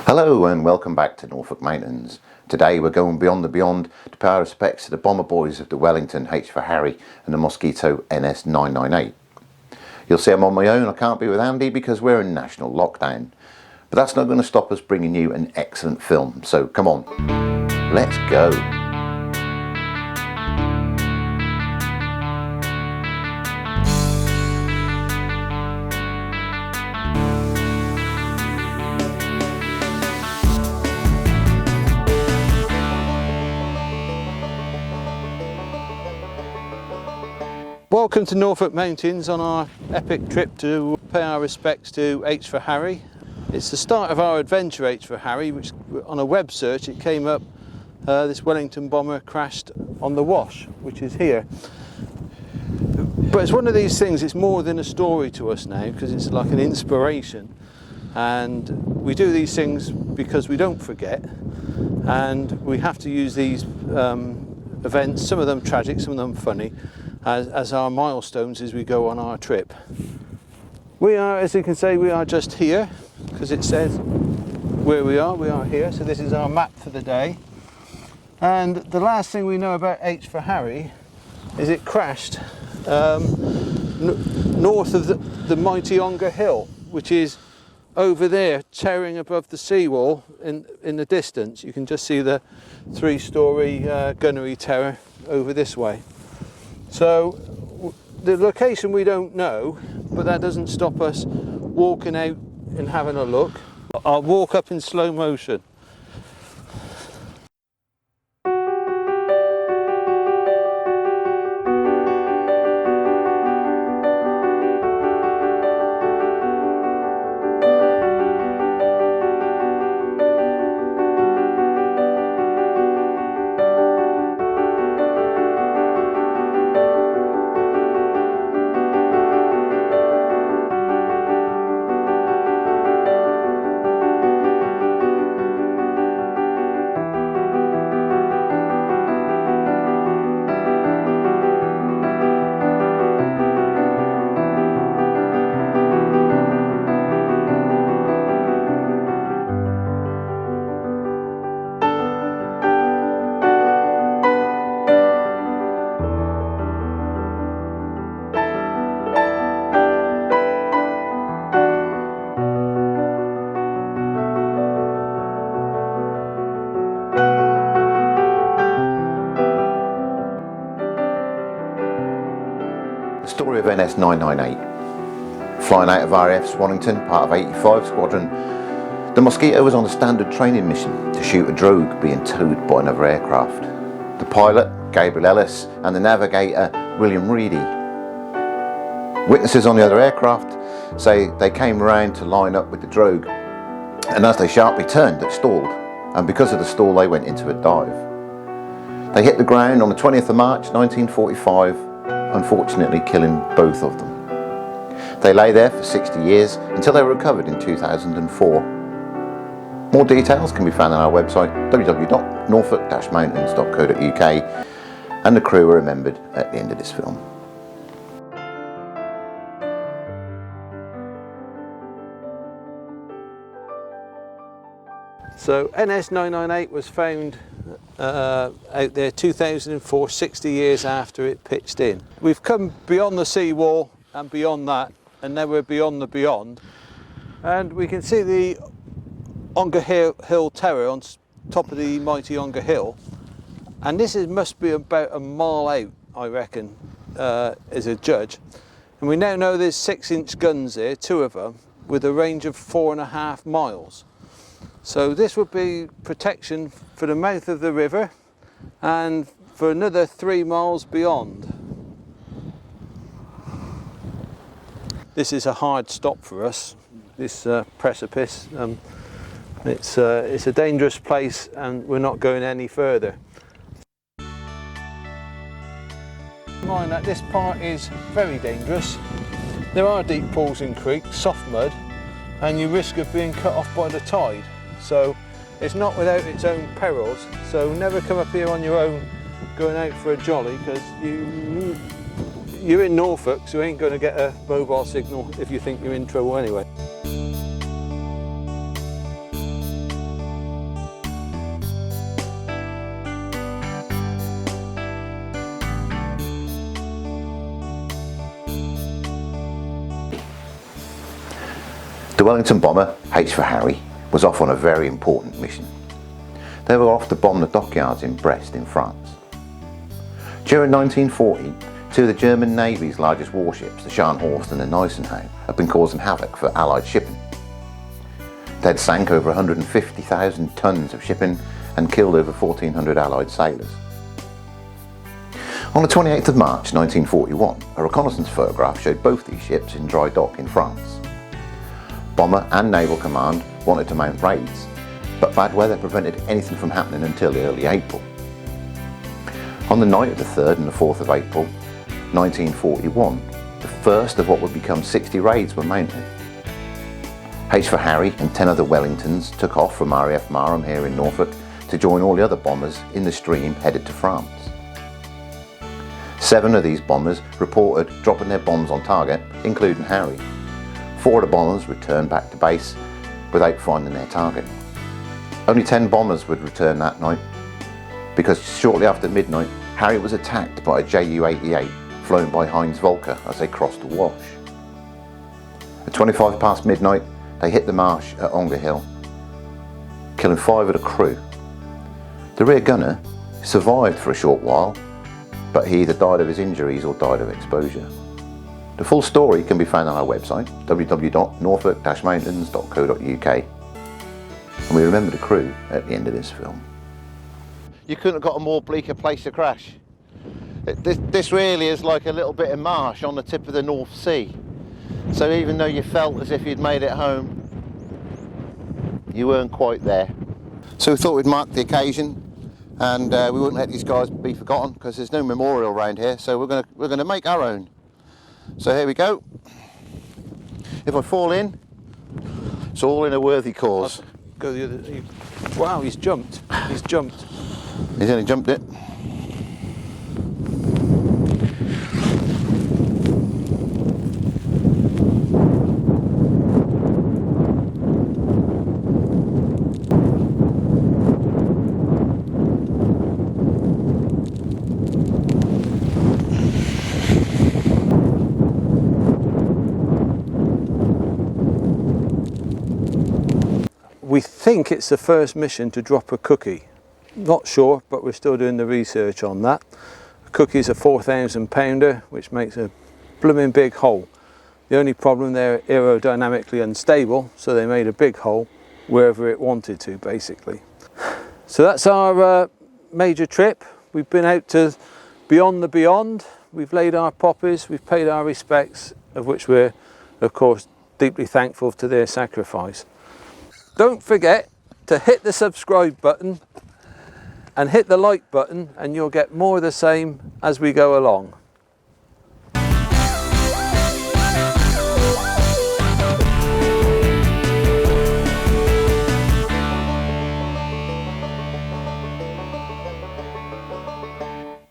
Hello and welcome back to Norfolk Mountains. Today we're going beyond the beyond to pay our respects to the bomber boys of the Wellington H for Harry and the Mosquito NS 998. You'll see I'm on my own, I can't be with Andy because we're in national lockdown. But that's not going to stop us bringing you an excellent film, so come on, let's go. Welcome to Norfolk Mountains on our epic trip to pay our respects to H for Harry. It's the start of our adventure H for Harry, which on a web search it came up, this Wellington bomber crashed on the Wash, which is here. But it's one of these things, it's more than a story to us now because it's like an inspiration, and we do these things because we don't forget, and we have to use these events, some of them tragic, some of them funny, as our milestones as we go on our trip. We are, as you can see, we are just here because it says where we are here. So this is our map for the day. And the last thing we know about H for Harry is it crashed north of the mighty Ongar Hill, which is over there, towering above the seawall in the distance. You can just see the three-storey gunnery tower over this way. So the location we don't know, but that doesn't stop us walking out and having a look. I'll walk up in slow motion. Story of NS 998. Flying out of RAF Swanington, part of 85 Squadron, the Mosquito was on a standard training mission to shoot a drogue being towed by another aircraft. The pilot, Gabriel Ellis, and the navigator, William Reedy. Witnesses on the other aircraft say they came around to line up with the drogue, and as they sharply turned, it stalled, and because of the stall they went into a dive. They hit the ground on the 20th of March 1945, unfortunately killing both of them. They lay there for 60 years until they were recovered in 2004. More details can be found on our website www.norfolk-mountains.co.uk, and the crew are remembered at the end of this film. So NS 998 was found out there 2004, 60 years after it pitched in. We've come beyond the seawall and beyond that, and now we're beyond the beyond, and we can see the Ongar Hill Tower on top of the mighty Ongar Hill, and this must be about a mile out, I reckon, as a judge. And we now know there's 6-inch guns there, 2 of them, with a range of 4.5 miles. So this would be protection for the mouth of the river and for another 3 miles beyond. This is a hard stop for us, this precipice. It's a dangerous place and we're not going any further. Mind that this part is very dangerous. There are deep pools and creeks, soft mud, and you risk of being cut off by the tide. So it's not without its own perils, so never come up here on your own going out for a jolly, because you're in Norfolk, so you ain't going to get a mobile signal if you think you're in trouble anyway. Wellington bomber, H for Harry, was off on a very important mission. They were off to bomb the dockyards in Brest in France. During 1940, two of the German Navy's largest warships, the Scharnhorst and the Gneisenau, had been causing havoc for Allied shipping. They'd sank over 150,000 tonnes of shipping and killed over 1,400 Allied sailors. On the 28th of March 1941, a reconnaissance photograph showed both these ships in dry dock in France. Bomber and Naval Command wanted to mount raids, but bad weather prevented anything from happening until early April. On the night of the 3rd and the 4th of April 1941, the first of what would become 60 raids were mounted. H for Harry and 10 other Wellingtons took off from RAF Marham here in Norfolk to join all the other bombers in the stream headed to France. 7 of these bombers reported dropping their bombs on target, including Harry. 4 of the bombers returned back to base without finding their target. Only 10 bombers would return that night, because shortly after midnight, Harry was attacked by a Ju-88 flown by Heinz Volker as they crossed the Wash. At 25 past midnight, they hit the marsh at Ongar Hill, killing 5 of the crew. The rear gunner survived for a short while, but he either died of his injuries or died of exposure. The full story can be found on our website, www.norfolk-mountains.co.uk. And we remember the crew at the end of this film. You couldn't have got a more bleaker place to crash. This really is like a little bit of marsh on the tip of the North Sea. So even though you felt as if you'd made it home, you weren't quite there. So we thought we'd mark the occasion, and we wouldn't let these guys be forgotten because there's no memorial around here, so we're gonna make our own. So here we go. If I fall in, it's all in a worthy cause. Go the other. Wow, he's jumped. He's jumped. He's only jumped it. We think it's the first mission to drop a cookie. Not sure, but we're still doing the research on that. A cookie's a 4,000 pounder, which makes a blooming big hole. The only problem, they're aerodynamically unstable, so they made a big hole wherever it wanted to, basically. So that's our major trip. We've been out to beyond the beyond. We've laid our poppies, we've paid our respects, of which we're, of course, deeply thankful to their sacrifice. Don't forget to hit the subscribe button and hit the like button, and you'll get more of the same as we go along.